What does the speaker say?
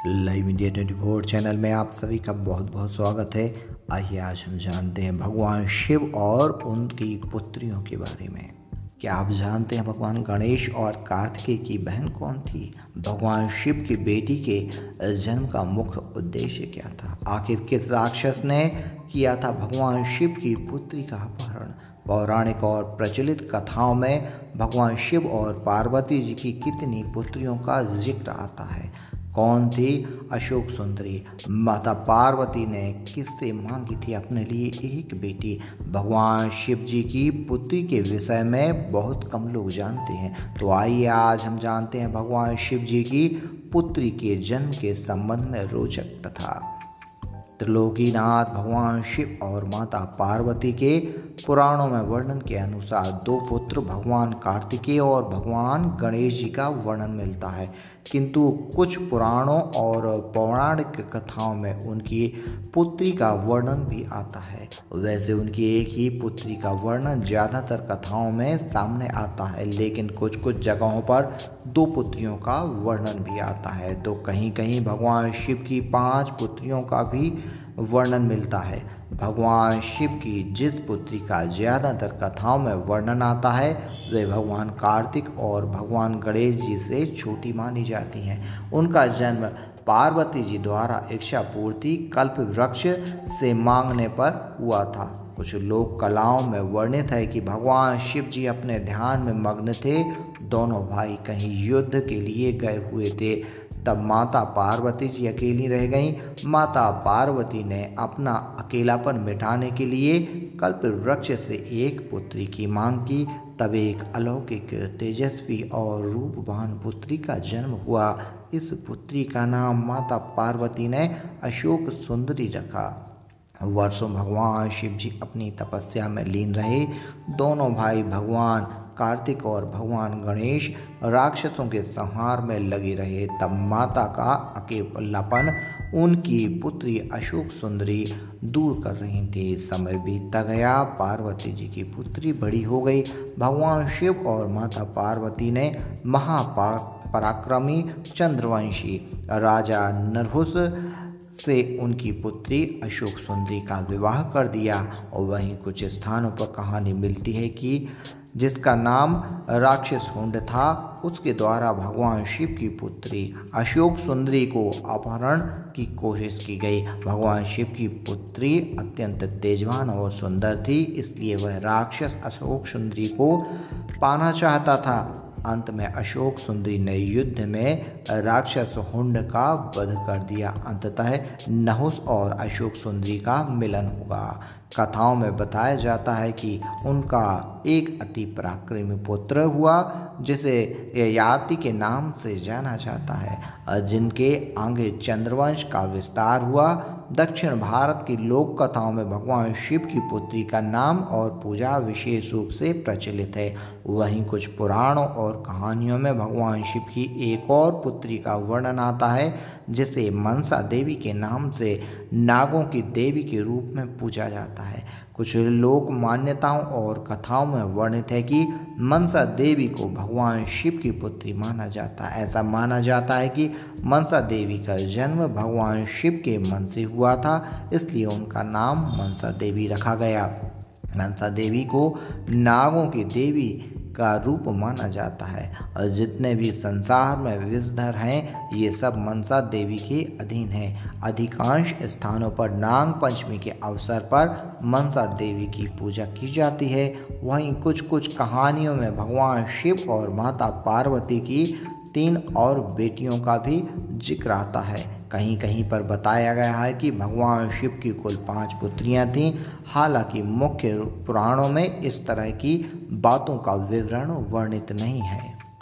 Live India 24 channel में आप सभी का बहुत बहुत स्वागत है। आइए आज हम जानते हैं भगवान शिव और उनकी पुत्रियों के बारे में। क्या आप जानते हैं भगवान गणेश और कार्तिकेय की बहन कौन थी? भगवान शिव की बेटी के जन्म का मुख्य उद्देश्य क्या था? आखिर किस राक्षस ने किया था भगवान शिव की पुत्री का अपहरण? पौराणिक और प्रचलित कथाओं में भगवान शिव और पार्वती जी की कितनी पुत्रियों का जिक्र आता है? कौन थी अशोक सुंदरी? माता पार्वती ने किससे मांगी थी अपने लिए एक बेटी? भगवान शिव जी की पुत्री के विषय में बहुत कम लोग जानते हैं, तो आइए आज हम जानते हैं भगवान शिव जी की पुत्री के जन्म के संबंध में रोचक तथा त्रिलोकीनाथ भगवान शिव और माता पार्वती के पुराणों में वर्णन के अनुसार दो पुत्र भगवान कार्तिकेय और भगवान गणेश जी का वर्णन मिलता है, किंतु कुछ पुराणों और पौराणिक कथाओं में उनकी पुत्री का वर्णन भी आता है। वैसे उनकी एक ही पुत्री का वर्णन ज़्यादातर कथाओं में सामने आता है, लेकिन कुछ कुछ जगहों पर दो पुत्रियों का वर्णन भी आता है। तो कहीं कहीं भगवान शिव की 5 पुत्रियों का भी वर्णन मिलता है। भगवान शिव की जिस पुत्री का ज़्यादातर कथाओं में वर्णन आता है वे भगवान कार्तिक और भगवान गणेश जी से छोटी मानी जाती हैं। उनका जन्म पार्वती जी द्वारा इच्छा पूर्ति कल्प वृक्ष से मांगने पर हुआ था। कुछ लोक कलाओं में वर्णित है कि भगवान शिव जी अपने ध्यान में मग्न थे। दोनों भाई कहीं युद्ध के लिए गए हुए थे, तब माता पार्वती जी अकेली रह गईं। माता पार्वती ने अपना अकेलापन मिटाने के लिए कल्प वृक्ष से एक पुत्री की मांग की। तब एक अलौकिक तेजस्वी और रूपवान पुत्री का जन्म हुआ। इस पुत्री का नाम माता पार्वती ने अशोक सुंदरी रखा। वर्षों भगवान शिव जी अपनी तपस्या में लीन रहे। दोनों भाई भगवान कार्तिक और भगवान गणेश राक्षसों के संहार में लगे रहे। तब माता का अकेलापन उनकी पुत्री अशोक सुंदरी दूर कर रही थी। समय बीतता गया, पार्वती जी की पुत्री बड़ी हो गई। भगवान शिव और माता पार्वती ने महापराक्रमी चंद्रवंशी राजा नरहुस से उनकी पुत्री अशोक सुंदरी का विवाह कर दिया। और वहीं कुछ स्थानों पर कहानी मिलती है कि जिसका नाम राक्षस हुंड था, उसके द्वारा भगवान शिव की पुत्री अशोक सुंदरी को अपहरण की कोशिश की गई। भगवान शिव की पुत्री अत्यंत तेजवान और सुंदर थी, इसलिए वह राक्षस अशोक सुंदरी को पाना चाहता था। अंत में अशोक सुंदरी ने युद्ध में राक्षस हुंड का वध कर दिया। अंततः नहुस और अशोक सुंदरी का मिलन हुआ। कथाओं में बताया जाता है कि उनका एक अति पराक्रमी पुत्र हुआ, जिसे ययाति के नाम से जाना जाता है, जिनके आगे चंद्रवंश का विस्तार हुआ। दक्षिण भारत की लोक कथाओं में भगवान शिव की पुत्री का नाम और पूजा विशेष रूप से प्रचलित है। वहीं कुछ पुराणों और कहानियों में भगवान शिव की एक और पुत्री का वर्णन आता है, जिसे मनसा देवी के नाम से नागों की देवी के रूप में पूजा जाता है। कुछ लोक मान्यताओं और कथाओं में वर्णित है कि मनसा देवी को भगवान शिव की पुत्री माना जाता है। ऐसा माना जाता है कि मनसा देवी का जन्म भगवान शिव के मन से हुआ था, इसलिए उनका नाम मनसा देवी रखा गया। मनसा देवी को नागों की देवी का रूप माना जाता है और जितने भी संसार में विषधर हैं ये सब मनसा देवी के अधीन हैं। अधिकांश स्थानों पर नाग पंचमी के अवसर पर मनसा देवी की पूजा की जाती है। वहीं कुछ कुछ कहानियों में भगवान शिव और माता पार्वती की 3 और बेटियों का भी जिक्र आता है। कहीं कहीं पर बताया गया है कि भगवान शिव की कुल 5 पुत्रियां थीं। हालांकि मुख्य पुराणों में इस तरह की बातों का विवरण वर्णित नहीं है।